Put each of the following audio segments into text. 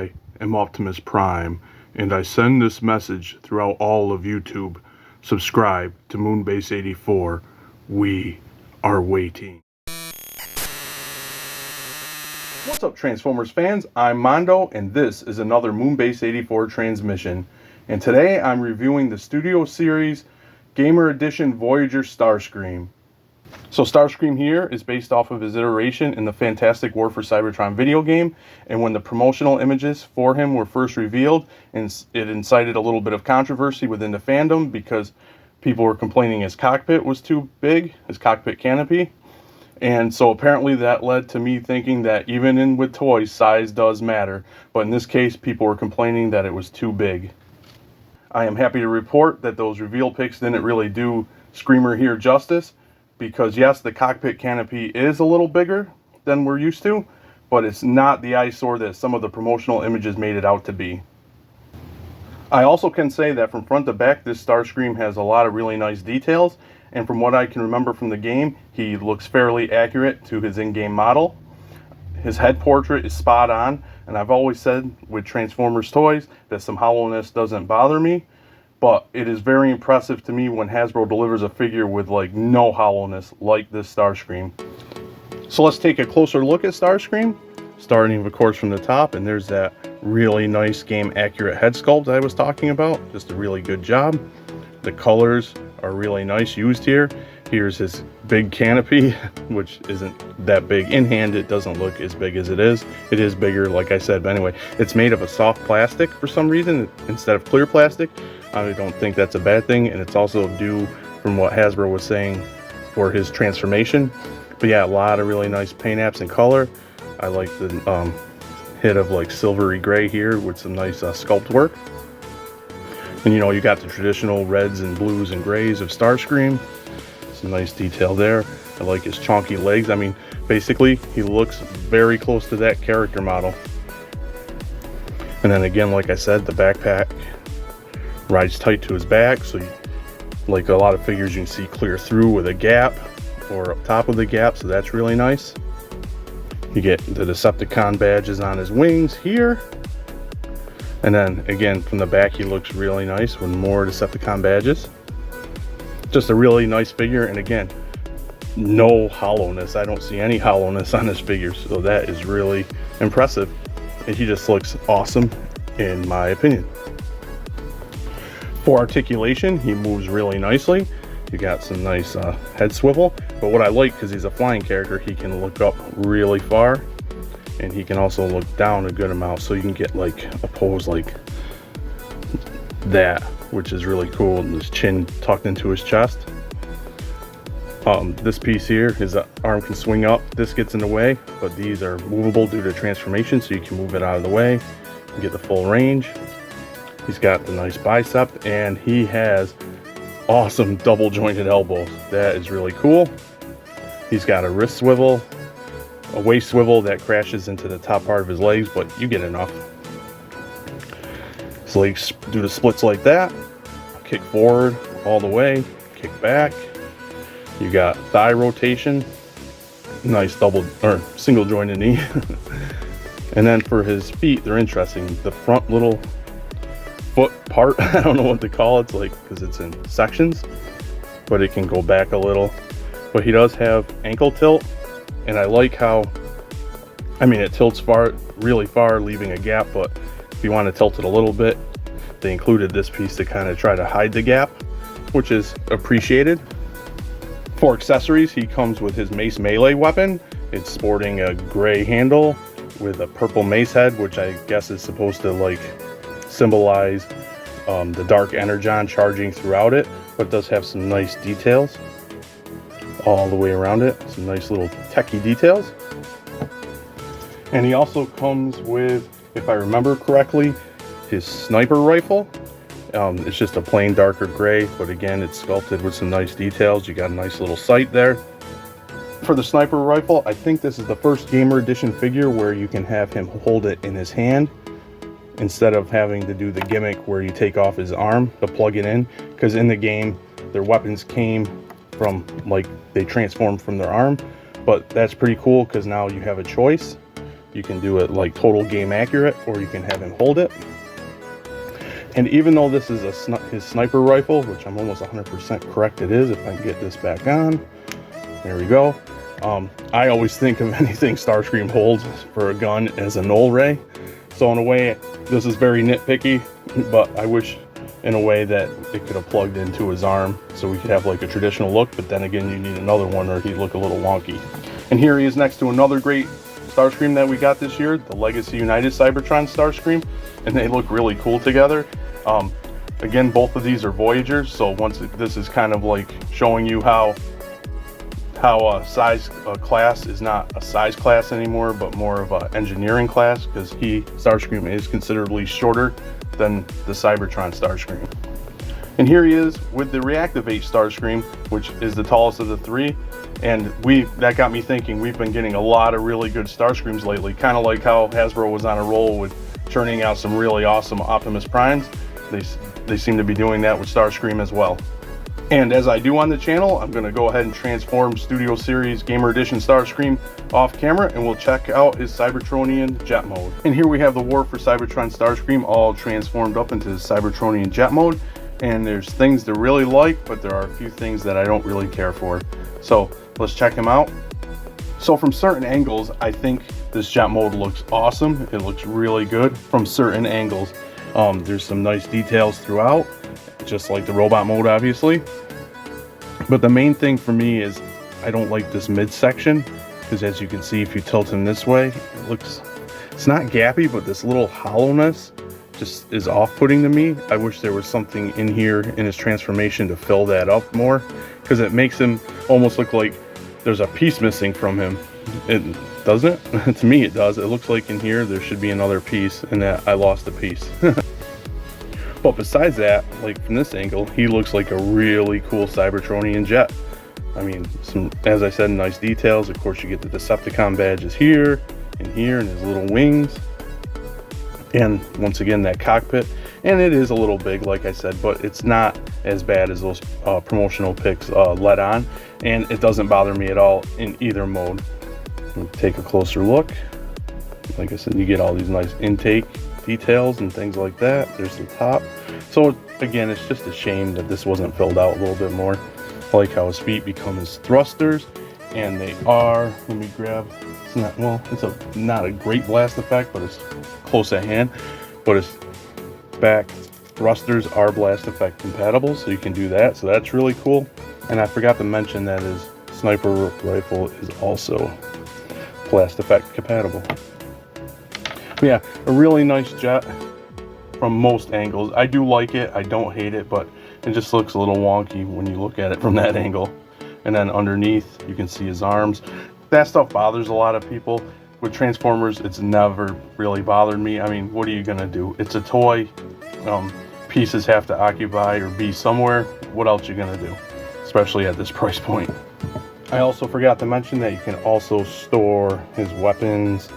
I am Optimus Prime, and I send this message throughout all of YouTube. Subscribe to Moonbase 84. We are waiting. What's up, Transformers fans? I'm Mondo, and this is another Moonbase 84 transmission. And today I'm reviewing the Studio Series Gamer Edition Voyager Starscream. So Starscream here is based off of his iteration in the fantastic War For Cybertron video game, and when the promotional images for him were first revealed, and it incited a little bit of controversy within the fandom because people were complaining his cockpit was too big, his cockpit canopy. And so apparently that led to me thinking that even with toys, size does matter. But in this case, people were complaining that it was too big. I am happy to report that those reveal pics didn't really do Screamer here justice. Because yes, the cockpit canopy is a little bigger than we're used to, but it's not the eyesore that some of the promotional images made it out to be. I also can say that from front to back, this Starscream has a lot of really nice details, and from what I can remember from the game, he looks fairly accurate to his in-game model. His head portrait is spot on, and I've always said with Transformers toys that some hollowness doesn't bother me. But it is very impressive to me when Hasbro delivers a figure with like no hollowness like this Starscream. So let's take a closer look at Starscream, starting of course from the top, and there's that really nice game accurate head sculpt I was talking about. Just a really good job. The colors are really nice used here. Here's his big canopy, which isn't that big in hand. It doesn't look as big as it is. It is bigger, like I said, but anyway, it's made of a soft plastic for some reason instead of clear plastic. I don't think that's a bad thing, and it's also due from what Hasbro was saying for his transformation. But yeah, a lot of really nice paint apps and color. I like the hit of like silvery gray here with some nice sculpt work. And you know, you got the traditional reds and blues and grays of Starscream. Some nice detail there. I like his chonky legs. I mean, basically, he looks very close to that character model. And then again, like I said, the backpack rides tight to his back, so like a lot of figures, you can see clear through with a gap or up top of the gap, so that's really nice. You get the Decepticon badges on his wings here, and then again from the back he looks really nice with more Decepticon badges. Just a really nice figure, and again, no hollowness. I don't see any hollowness on this figure, so that is really impressive, and he just looks awesome in my opinion. For articulation, he moves really nicely. You got some nice head swivel, but what I like, because he's a flying character, he can look up really far, and he can also look down a good amount, so you can get like a pose like that, which is really cool, and his chin tucked into his chest. This piece here, his arm can swing up. This gets in the way, but these are movable due to transformation, so you can move it out of the way and get the full range. He's got the nice bicep, and he has awesome double jointed elbows. That is really cool. He's got a wrist swivel, a waist swivel that crashes into the top part of his legs, but you get enough. His legs do the splits like that. Kick forward all the way, kick back. You got thigh rotation, nice double or single jointed knee. And then for his feet, they're interesting. The front little foot part, I don't know what to call it, it's like, because it's in sections, but it can go back a little. But he does have ankle tilt, and I like how, I mean, it tilts far, really far, leaving a gap, but if you want to tilt it a little bit, they included this piece to kind of try to hide the gap, which is appreciated. For accessories, he comes with his mace melee weapon. It's sporting a gray handle with a purple mace head, which I guess is supposed to like symbolize the dark energon charging throughout it, but it does have some nice details all the way around it, some nice little techie details. And he also comes with, if I remember correctly, his sniper rifle. It's just a plain darker gray, but again, it's sculpted with some nice details. You got a nice little sight there. For the sniper rifle, I think this is the first Gamer Edition figure where you can have him hold it in his hand instead of having to do the gimmick where you take off his arm to plug it in, because in the game their weapons came from, like, they transformed from their arm. But that's pretty cool because now you have a choice. You can do it like total game accurate, or you can have him hold it. And even though this is his sniper rifle, which I'm almost 100% correct it is, if I can get this back on, there we go. I always think of anything Starscream holds for a gun as a null ray. So in a way, this is very nitpicky, but I wish in a way that it could have plugged into his arm so we could have like a traditional look, but then again, you need another one or he'd look a little wonky. And here he is next to another great Starscream that we got this year, the Legacy United Cybertron Starscream, and they look really cool together. Again, both of these are Voyagers, so this is kind of like showing you how a size class is not a size class anymore, but more of an engineering class, because Starscream is considerably shorter than the Cybertron Starscream. And here he is with the Reactivate Starscream, which is the tallest of the three. And that got me thinking, we've been getting a lot of really good Starscreams lately, kind of like how Hasbro was on a roll with churning out some really awesome Optimus Primes. They seem to be doing that with Starscream as well. And as I do on the channel, I'm going to go ahead and transform Studio Series Gamer Edition Starscream off camera, and we'll check out his Cybertronian jet mode. And here we have the War for Cybertron Starscream all transformed up into Cybertronian jet mode. And there's things to really like, but there are a few things that I don't really care for. So let's check him out. So from certain angles, I think this jet mode looks awesome. It looks really good from certain angles. There's some nice details throughout, just like the robot mode, obviously. But the main thing for me is I don't like this midsection, because as you can see, if you tilt him this way, it's not gappy, but this little hollowness just is off-putting to me. I wish there was something in here in his transformation to fill that up more, because it makes him almost look like there's a piece missing from him. It doesn't it? To me it does. It looks like in here there should be another piece, and that I lost a piece. But besides that, like from this angle, he looks like a really cool Cybertronian jet. I mean, as I said, nice details. Of course, you get the Decepticon badges here, and his little wings. And once again, that cockpit. And it is a little big, like I said, but it's not as bad as those promotional pics let on. And it doesn't bother me at all in either mode. Take a closer look. Like I said, you get all these nice intake details and things like that. There's the top. So again, it's just a shame that this wasn't filled out a little bit more. I like how his feet become his thrusters, and they are, let me grab, it's not a great blast effect, but it's close at hand. But his back thrusters are blast effect compatible, so you can do that, so that's really cool. And I forgot to mention that his sniper rifle is also blast effect compatible. Yeah, a really nice jet from most angles. I do like it, I don't hate it, but it just looks a little wonky when you look at it from that angle. And then underneath, you can see his arms. That stuff bothers a lot of people. With Transformers, it's never really bothered me. I mean, what are you gonna do? It's a toy. Pieces have to occupy or be somewhere. What else are you gonna do? Especially at this price point. I also forgot to mention that you can also store his weapons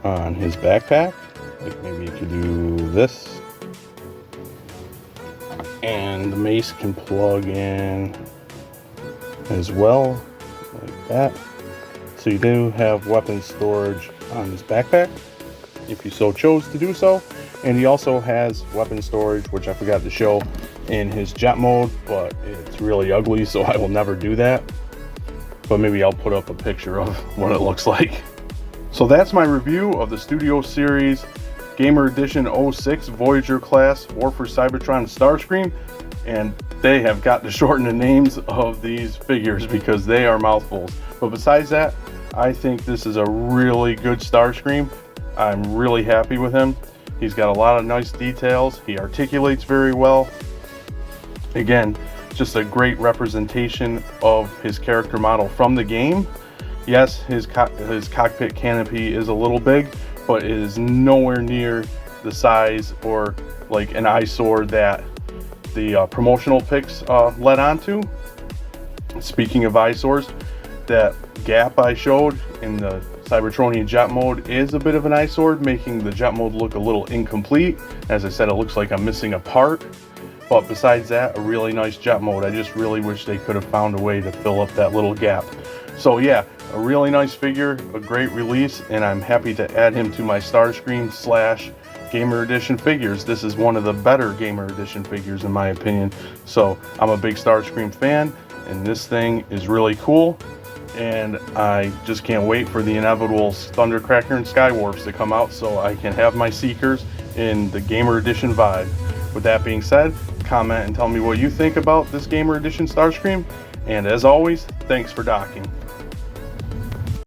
on his backpack. Like maybe you could do this, and the mace can plug in as well, like that. So you do have weapon storage on his backpack if you so chose to do so. And he also has weapon storage, which I forgot to show, in his jet mode, but it's really ugly, so I will never do that. But maybe I'll put up a picture of what it looks like. So that's my review of the Studio Series Gamer Edition 06 Voyager class War for Cybertron Starscream. And they have got to shorten the names of these figures because they are mouthfuls. But besides that, I think this is a really good Starscream. I'm really happy with him. He's got a lot of nice details. He articulates very well. Again, just a great representation of his character model from the game. Yes, his cockpit canopy is a little big, but it is nowhere near the size or like an eyesore that the promotional pics led onto. Speaking of eyesores, that gap I showed in the Cybertronian jet mode is a bit of an eyesore, making the jet mode look a little incomplete. As I said, it looks like I'm missing a part. But besides that, a really nice jet mode. I just really wish they could have found a way to fill up that little gap. So yeah, a really nice figure, a great release, and I'm happy to add him to my Starscream / Gamer Edition figures. This is one of the better Gamer Edition figures in my opinion. So I'm a big Starscream fan, and this thing is really cool. And I just can't wait for the inevitable Thundercracker and Skywarps to come out so I can have my Seekers in the Gamer Edition vibe. With that being said, comment and tell me what you think about this Gamer Edition Starscream. And as always, thanks for docking.